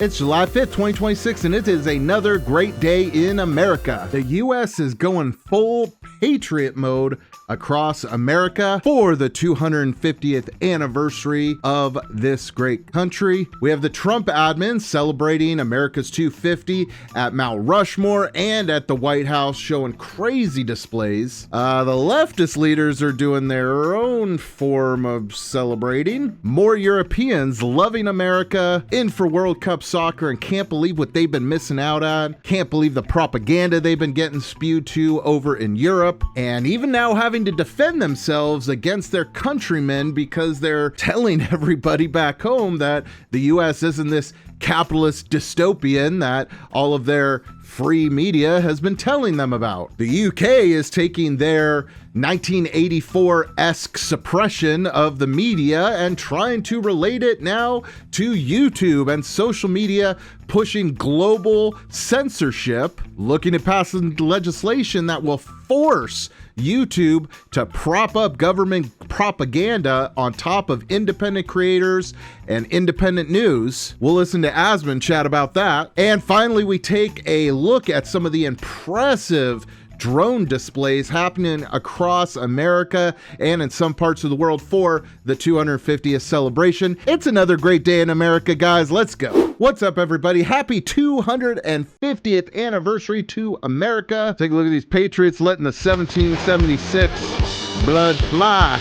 It's July 5th, 2026, and it is another great day in America. The U.S. is going full Patriot mode across America for the 250th anniversary of this great country. We have the Trump admin celebrating America's 250 at Mount Rushmore and at the White House, showing crazy displays. The leftist leaders are doing their own form of celebrating. More Europeans loving America, in for World Cup soccer, and can't believe what they've been missing out on. Can't believe the propaganda they've been getting spewed to over in Europe, and even now having to defend themselves against their countrymen because they're telling everybody back home that the US isn't this capitalist dystopian that all of their free media has been telling them about. The UK is taking their 1984-esque suppression of the media and trying to relate it now to YouTube and social media, pushing global censorship, looking at passing legislation that will force YouTube to prop up government propaganda on top of independent creators and independent news. We'll listen to Asmon chat about that. And finally, we take a look at some of the impressive drone displays happening across America and in some parts of the world for the 250th celebration. It's another great day in America, guys. Let's go. What's up, everybody? Happy 250th anniversary to America. Take a look at these Patriots letting the 1776 blood fly.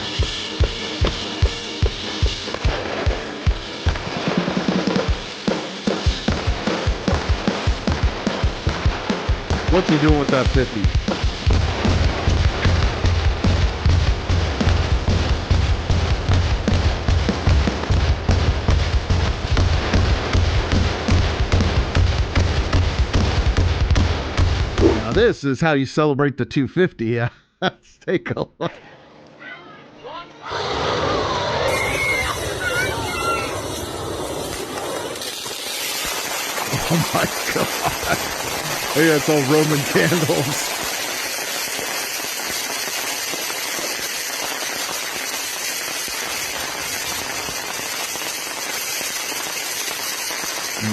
What's he doing with that 50? Now this is how you celebrate the 250. Yeah, let's take a look. Oh my God. Yeah, it's all Roman candles.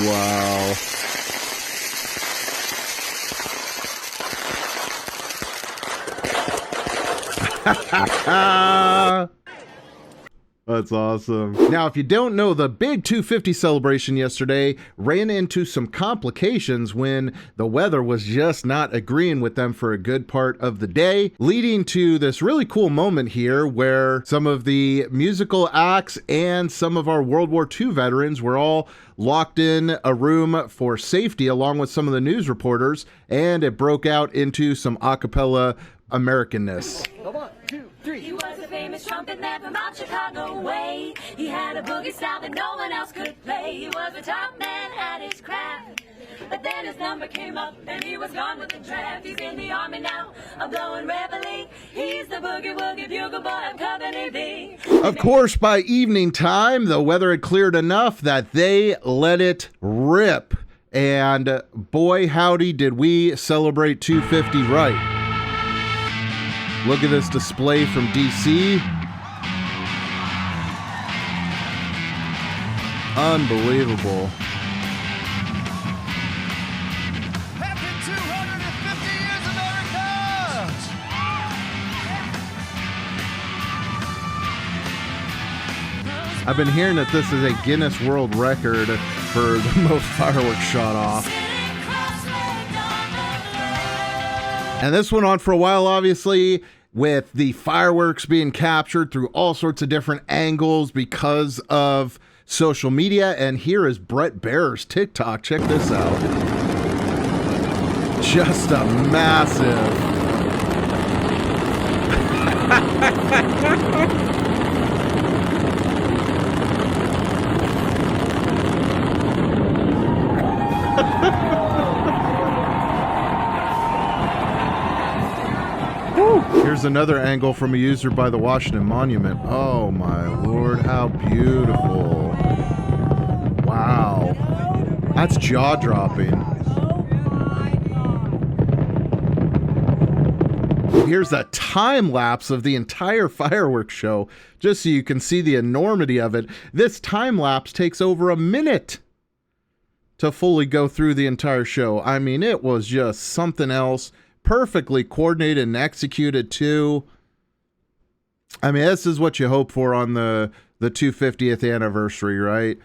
Wow. That's awesome. Now, if you don't know, the big 250 celebration yesterday ran into some complications when the weather was just not agreeing with them for a good part of the day, leading to this really cool moment here where some of the musical acts and some of our World War II veterans were all locked in a room for safety along with some of the news reporters, and it broke out into some a cappella Americanness. One, two, three. He was a famous trumpet man from out Chicago way. He had a boogie style that no one else could play. He was a top man at his craft. But then his number came up and he was gone with the draft. He's in the army now, a blowing reveille. He's the boogie woogie bugle boy of Company B. Of course, by evening time, the weather had cleared enough that they let it rip. And boy, howdy, did we celebrate 250 right. Look at this display from DC. Unbelievable. Happy 250 years, America! I've been hearing that this is a Guinness World Record for the most fireworks shot off. And this went on for a while, obviously, with the fireworks being captured through all sorts of different angles because of social media. And here is Brett Baer's TikTok. Check this out. Just a massive... Here's another angle from a user by the Washington Monument. Oh my Lord, how beautiful. Wow. That's jaw-dropping. Here's a time lapse of the entire fireworks show, just so you can see the enormity of it. This time lapse takes over a minute. to fully go through the entire show. I mean, it was just something else. Perfectly coordinated and executed too. I mean, this is what you hope for on the 250th anniversary, right?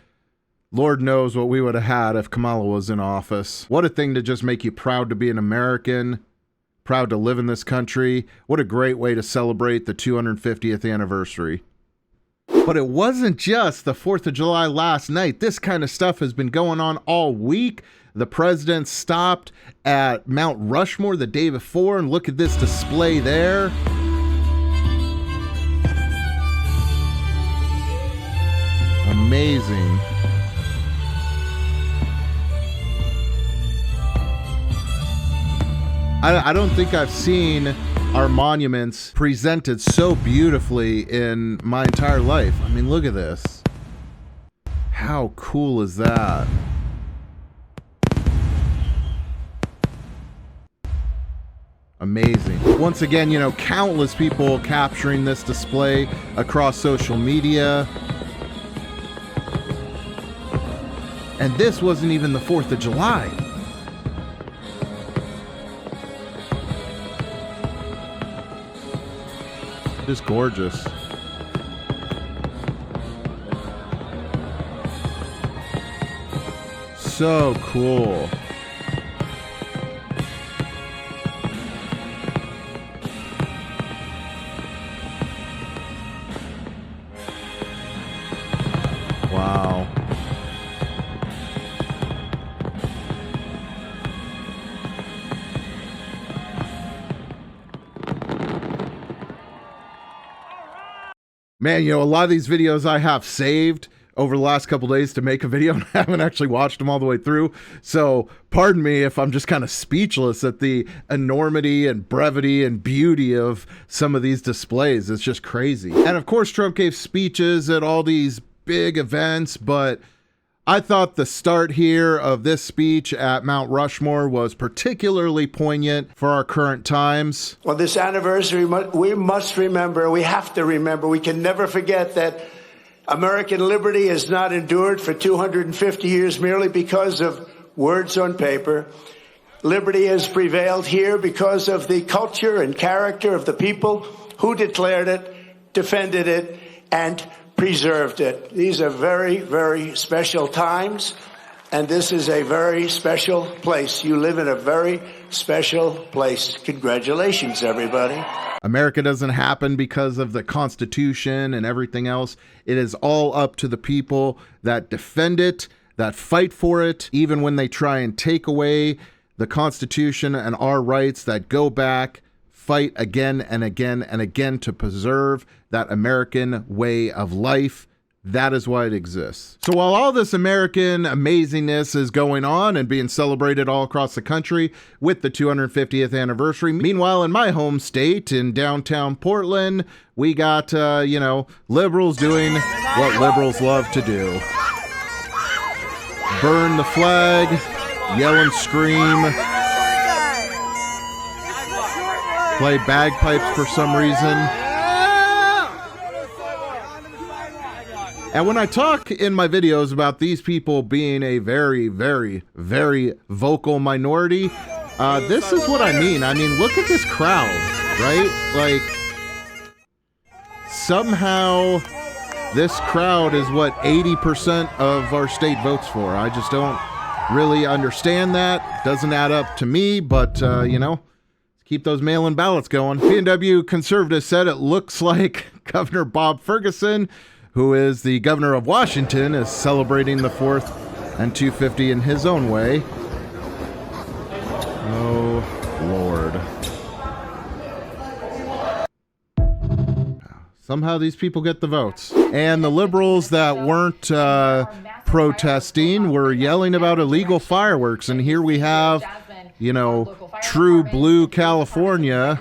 Lord knows what we would have had if Kamala was in office. What a thing to just make you proud to be an American, proud to live in this country. What a great way to celebrate the 250th anniversary. But it wasn't just the 4th of July last night. This kind of stuff has been going on all week. The president stopped at Mount Rushmore the day before, and look at this display there. Amazing. I don't think I've seen our monuments presented so beautifully in my entire life. I mean, look at this. How cool is that? Amazing. Once again, you know, countless people capturing this display across social media. And this wasn't even the 4th of July. Just gorgeous. So cool. Wow. Man, you know, a lot of these videos I have saved over the last couple days to make a video, and I haven't actually watched them all the way through. So pardon me if I'm just kind of speechless at the enormity and brevity and beauty of some of these displays. It's just crazy. And of course, Trump gave speeches at all these big events, but I thought the start here of this speech at Mount Rushmore was particularly poignant for our current times. On this anniversary, we must remember, we have to remember, we can never forget that American liberty has not endured for 250 years merely because of words on paper. Liberty has prevailed here because of the culture and character of the people who declared it, defended it, and preserved it. These are very, very special times, and this is a very special place. You live in a very special place. Congratulations, everybody. America doesn't happen because of the Constitution and everything else. It is all up to the people that defend it, that fight for it, even when they try and take away the Constitution and our rights, that go back, fight again and again and again to preserve that American way of life. That is why it exists. So while all this American amazingness is going on and being celebrated all across the country with the 250th anniversary, meanwhile in my home state in downtown Portland, we got, liberals doing what liberals love to do. Burn the flag, yell and scream, play bagpipes for some reason. And when I talk in my videos about these people being a very, very, very vocal minority, this is what I mean. I mean, look at this crowd, right? Like, somehow this crowd is what 80% of our state votes for. I just don't really understand that. Doesn't add up to me, but, keep those mail-in ballots going. PNW conservatives said it looks like Governor Bob Ferguson, who is the governor of Washington, is celebrating the 4th and 250 in his own way. Oh, Lord. Somehow these people get the votes. And the liberals that weren't protesting were yelling about illegal fireworks. And here we have, true blue California.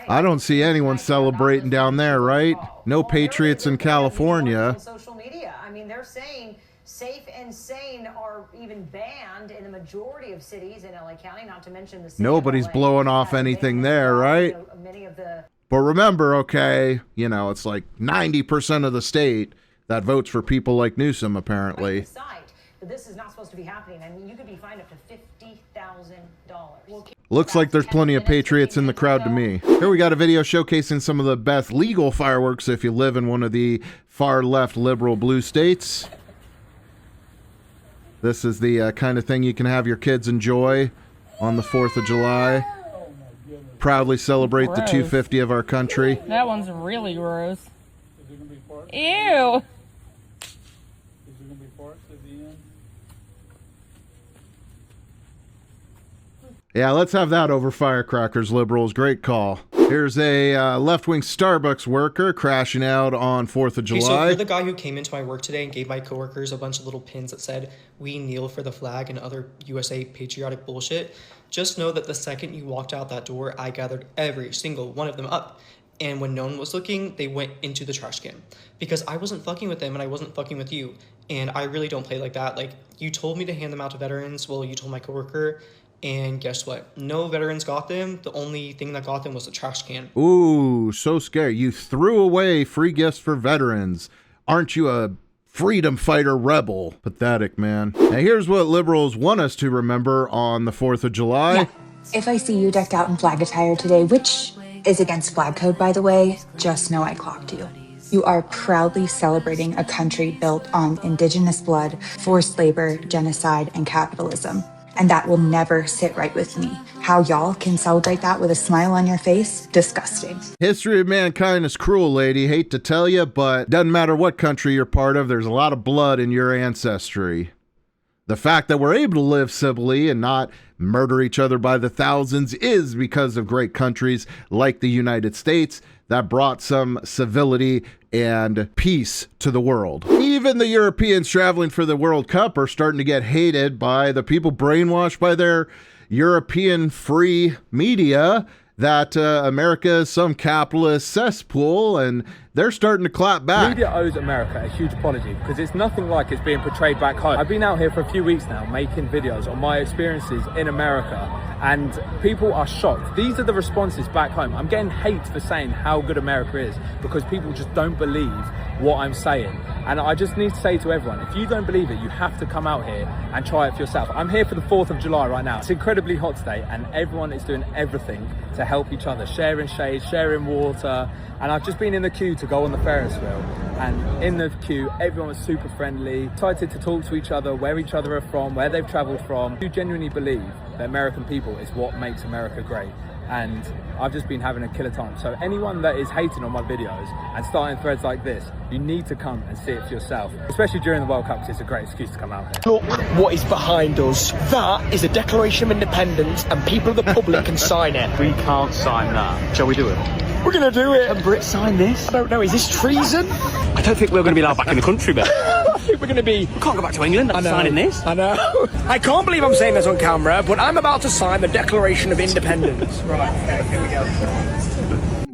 I don't see anyone celebrating down there, right? No patriots in California. Social media. I mean, they're saying safe and sane are even banned in the majority of cities in LA County, not to mention the city. Nobody's blowing off anything there, right? But remember, okay, it's like 90% of the state that votes for people like Newsom, apparently. that this is not supposed to be happening. I mean, you could be fined up to $50,000. Looks like there's plenty of patriots in the crowd to me. Here we got a video showcasing some of the best legal fireworks if you live in one of the far left liberal blue states. This is the kind of thing you can have your kids enjoy on the 4th of July. Proudly celebrate the 250 of our country. That one's really gross. Is it gonna be forced? Ew. Is it gonna be forced at the end? Yeah, let's have that over firecrackers, liberals. Great call. Here's a left-wing Starbucks worker crashing out on 4th of July. Okay, so you're the guy who came into my work today and gave my coworkers a bunch of little pins that said, "We kneel for the flag," and other USA patriotic bullshit. Just know that the second you walked out that door, I gathered every single one of them up. And when no one was looking, they went into the trash can. Because I wasn't fucking with them and I wasn't fucking with you. And I really don't play like that. Like, you told me to hand them out to veterans. Well, you told my coworker. And guess what? No veterans got them. The only thing that got them was the trash can. Ooh, so scary. You threw away free gifts for veterans. Aren't you a freedom fighter rebel? Pathetic, man. Now here's what liberals want us to remember on the 4th of July. Yeah. If I see you decked out in flag attire today, which is against flag code, by the way, just know I clocked you. You are proudly celebrating a country built on indigenous blood, forced labor, genocide, and capitalism. And that will never sit right with me. How y'all can celebrate that with a smile on your face? Disgusting. History of mankind is cruel, lady. Hate to tell you, but doesn't matter what country you're part of, there's a lot of blood in your ancestry. The fact that we're able to live civilly and not murder each other by the thousands is because of great countries like the United States that brought some civility and peace to the world. Even the Europeans traveling for the World Cup are starting to get hated by the people brainwashed by their European free media that America is some capitalist cesspool, and they're starting to clap back. Media owes America a huge apology because it's nothing like it's being portrayed back home. I've been out here for a few weeks now making videos on my experiences in America, and people are shocked. These are the responses back home. I'm getting hate for saying how good America is because people just don't believe what I'm saying. And I just need to say to everyone, if you don't believe it, you have to come out here and try it for yourself. I'm here for the 4th of July right now. It's incredibly hot today and everyone is doing everything to help each other, sharing shade, sharing water. And I've just been in the queue to go on the Ferris wheel. And in the queue, everyone was super friendly, excited to talk to each other, where each other are from, where they've traveled from. You genuinely believe that American people is what makes America great. And I've just been having a killer time. So anyone that is hating on my videos and starting threads like this, you need to come and see it for yourself, especially during the World Cup, because it's a great excuse to come out here. Look what is behind us. That is a Declaration of Independence and people of the public can sign it. We can't sign that. Shall we do it? We're going to do it. Can Brits sign this? I don't know, is this treason? I don't think we're going to be allowed back in the country, but I think we're going to be... we can't go back to England after signing this. I know. I can't believe I'm saying this on camera, but I'm about to sign the Declaration of Independence. Right, okay, here we go.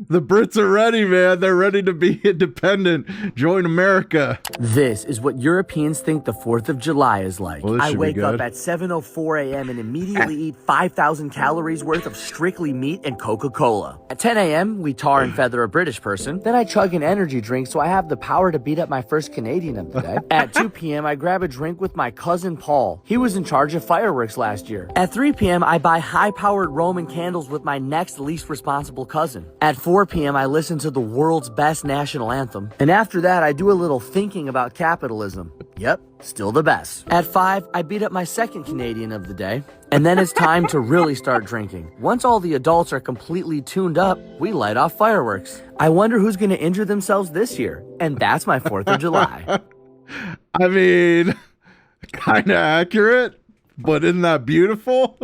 The Brits are ready, man. They're ready to be independent. Join America. This is what Europeans think the 4th of July is like. Well, I wake up at 7:04 a.m. and immediately eat 5,000 calories worth of strictly meat and Coca-Cola. At 10 a.m., we tar and feather a British person. Then I chug an energy drink so I have the power to beat up my first Canadian of the day. At 2 p.m., I grab a drink with my cousin Paul. He was in charge of fireworks last year. At 3 p.m., I buy high-powered Roman candles with my next least responsible cousin. At 4 p.m., I listen to the world's best national anthem. And after that, I do a little thinking about capitalism. Yep, still the best. At 5, I beat up my second Canadian of the day. And then it's time to really start drinking. Once all the adults are completely tuned up, we light off fireworks. I wonder who's going to injure themselves this year. And that's my 4th of July. I mean, kind of accurate, but isn't that beautiful?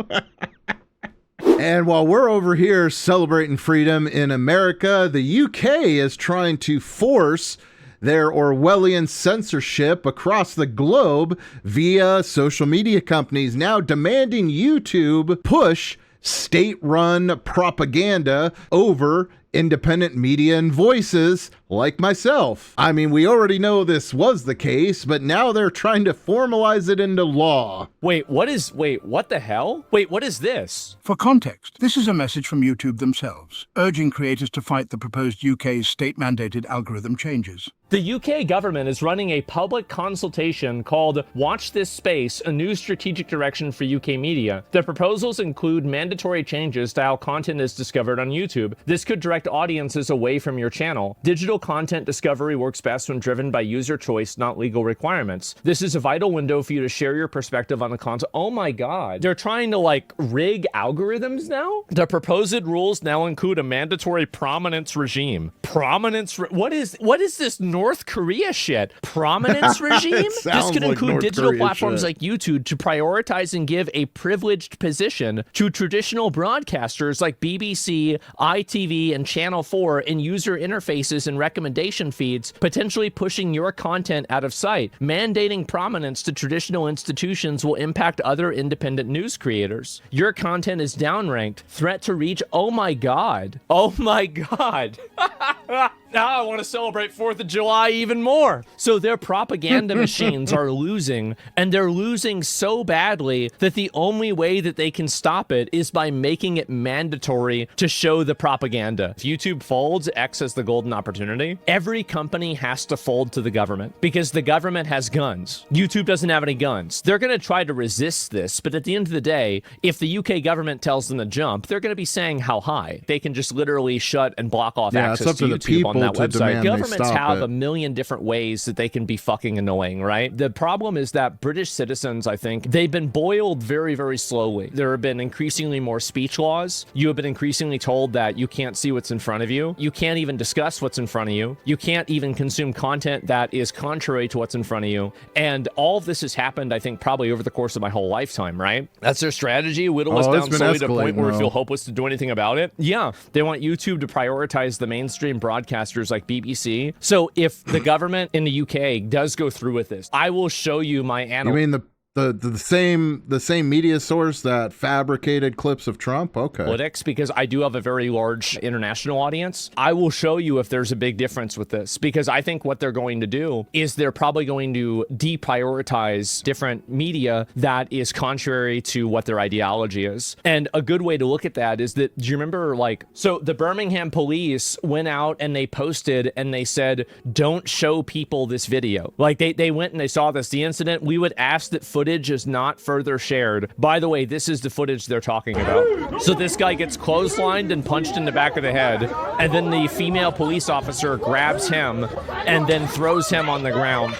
And while we're over here celebrating freedom in America, the UK is trying to force their Orwellian censorship across the globe via social media companies, now demanding YouTube push state-run propaganda over independent media and voices like myself. I mean, we already know this was the case, but now they're trying to formalize it into law. Wait, what the hell? Wait, what is this? For context, this is a message from YouTube themselves, urging creators to fight the proposed UK's state-mandated algorithm changes. The UK government is running a public consultation called Watch This Space, a new strategic direction for UK media. The proposals include mandatory changes to how content is discovered on YouTube. This could direct audiences away from your channel. Digital content discovery works best when driven by user choice, not legal requirements. This is a vital window for you to share your perspective on the content. Oh my god. They're trying to like rig algorithms now? The proposed rules now include a mandatory prominence regime. What is this North Korea shit? Prominence regime? This could include digital platforms like YouTube to prioritize and give a privileged position to traditional broadcasters like BBC, ITV, and Channel 4 in user interfaces and recommendation feeds, potentially pushing your content out of sight. Mandating prominence to traditional institutions will impact other independent news creators. Your content is downranked. Threat to reach. Oh my god. Oh my god. Now I want to celebrate 4th of July even more. So their propaganda machines are losing, and they're losing so badly that the only way that they can stop it is by making it mandatory to show the propaganda. If YouTube folds, X has the golden opportunity. Every company has to fold to the government because the government has guns. YouTube doesn't have any guns. They're going to try to resist this, but at the end of the day, if the UK government tells them to jump, they're going to be saying how high. They can just literally shut and block off access to YouTube on that website. Governments have a million different ways that they can be fucking annoying, right? The problem is that British citizens, I think, they've been boiled very, very slowly. There have been increasingly more speech laws. You have been increasingly told that you can't see what's in front of you. You can't even discuss what's in front of you. You can't even consume content that is contrary to what's in front of you. And all of this has happened, I think, probably over the course of my whole lifetime, right? That's their strategy. Whittle us down slowly to a point where we feel hopeless to do anything about it. Yeah, they want YouTube to prioritize the mainstream broadcasters like BBC. So if the government in the UK does go through with this, I will show you my analysis. You mean the same media source that fabricated clips of Trump? Okay. Politics, because I do have a very large international audience. I will show you if there's a big difference with this, because I think what they're going to do is they're probably going to deprioritize different media that is contrary to what their ideology is. And a good way to look at that is that, do you remember, like, so the Birmingham police went out and they posted and they said, don't show people this video. Like they went and they saw this, the incident. We would ask that footage is not further shared. By the way, this is the footage they're talking about. So this guy gets clotheslined and punched in the back of the head, and then the female police officer grabs him and then throws him on the ground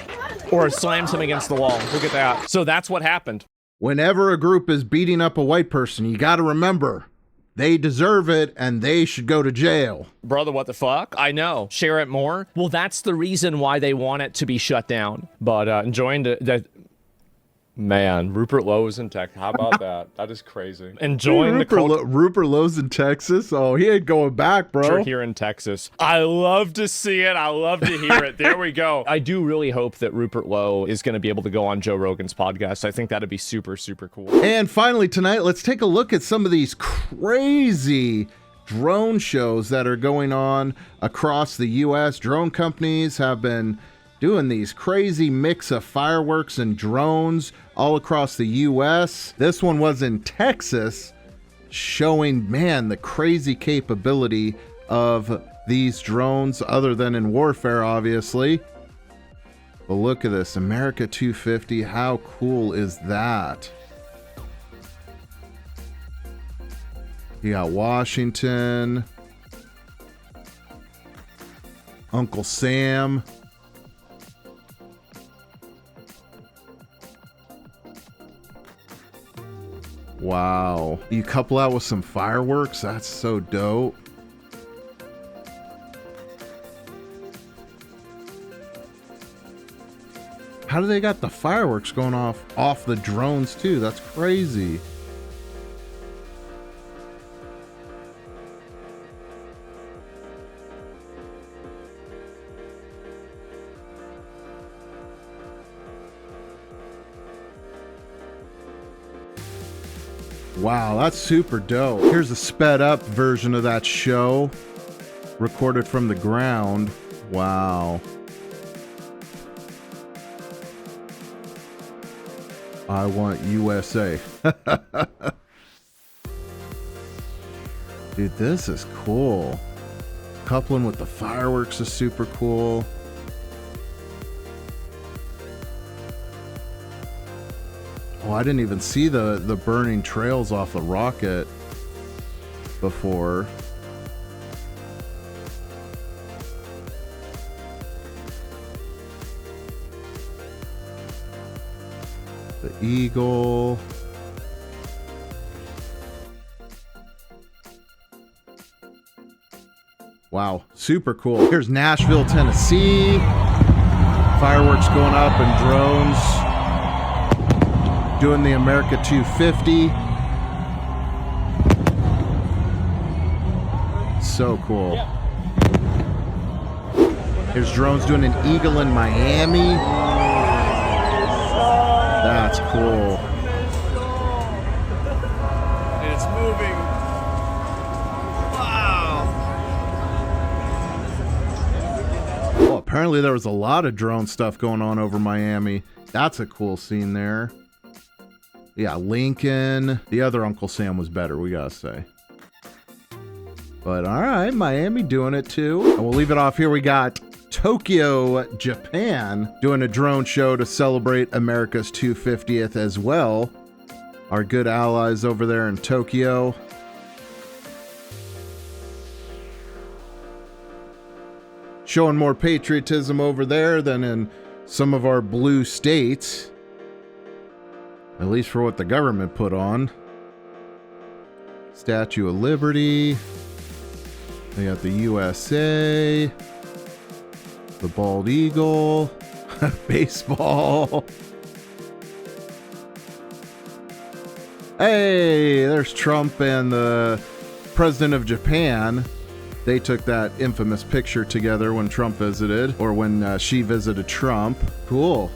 or slams him against the wall. Look at that. So that's what happened. Whenever a group is beating up a white person, you got to remember, they deserve it and they should go to jail. Brother, what the fuck? I know. Share it more. Well, that's the reason why they want it to be shut down. But enjoying the man, Rupert Lowe's in Texas. How about that? That is crazy. Enjoying Rupert Lowe's in Texas? Oh, he ain't going back, bro. Here in Texas. I love to see it. I love to hear it. There we go. I do really hope that Rupert Lowe is going to be able to go on Joe Rogan's podcast. I think that'd be super, super cool. And finally tonight, let's take a look at some of these crazy drone shows that are going on across the U.S. Drone companies have been doing these crazy mix of fireworks and drones all across the U.S. This one was in Texas, showing, man, the crazy capability of these drones, other than in warfare, obviously. But look at this, America 250. How cool is that? You got Washington, Uncle Sam. Wow. You couple that with some fireworks? That's so dope. How do they got the fireworks going off the drones too? That's crazy. Wow, that's super dope. Here's a sped up version of that show, recorded from the ground. Wow. I want USA. Dude, this is cool. Coupling with the fireworks is super cool. Oh, I didn't even see the burning trails off the rocket before. The eagle. Wow, super cool. Here's Nashville, Tennessee. Fireworks going up and drones doing the America 250. So cool. Here's drones doing an eagle in Miami. That's cool. It's moving. Wow. Well, apparently there was a lot of drone stuff going on over Miami. That's a cool scene there. Yeah, Lincoln. The other Uncle Sam was better, we gotta say. But all right, Miami doing it too. And we'll leave it off here. We got Tokyo, Japan, doing a drone show to celebrate America's 250th as well. Our good allies over there in Tokyo. Showing more patriotism over there than in some of our blue states. At least for what the government put on. Statue of Liberty. They got the USA. The bald eagle. Baseball. Hey, there's Trump and the president of Japan. They took that infamous picture together when Trump visited, or when she visited Trump. Cool.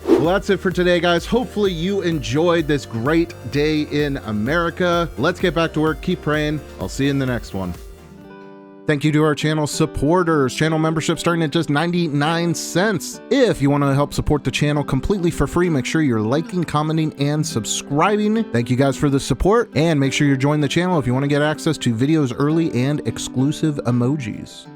Well, that's it for today, guys. Hopefully you enjoyed this great day in America. Let's get back to work. Keep praying. I'll see you in the next one. Thank you to our channel supporters. Channel membership starting at just 99 cents. If you want to help support the channel completely for free, make sure you're liking, commenting, and subscribing. Thank you guys for the support, and make sure you're joining the channel if you want to get access to videos early and exclusive emojis.